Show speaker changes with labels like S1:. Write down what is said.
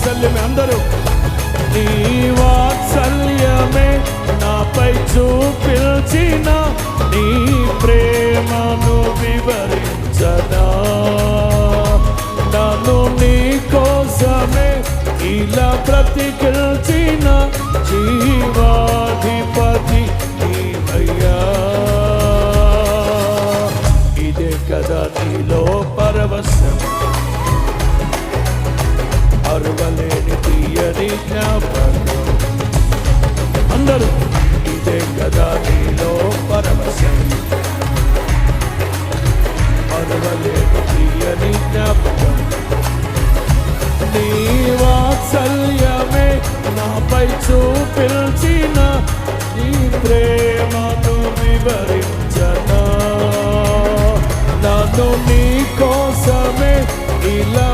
S1: వాత్సల్యమే అందరూ నీ వాత్సల్యమే నాపై చూపించిన నీ ప్రేమను వివరించనా నన్ను నీ కోసమే ఇలా బ్రతికిల్చిన జీవాధిపతి నీవయ్యా ఇదే కదా నీలో పరవశం అరువలేని తీయని జ్ఞాపకం అందరూ ఇదే కదా నీలో పరవశం అరువలేని తీయని జ్ఞాపకం నీ వాత్సల్యమే నాపై చూపించిన నీ ప్రేమను వివరించనా నన్ను నీ కోసమే ఇలా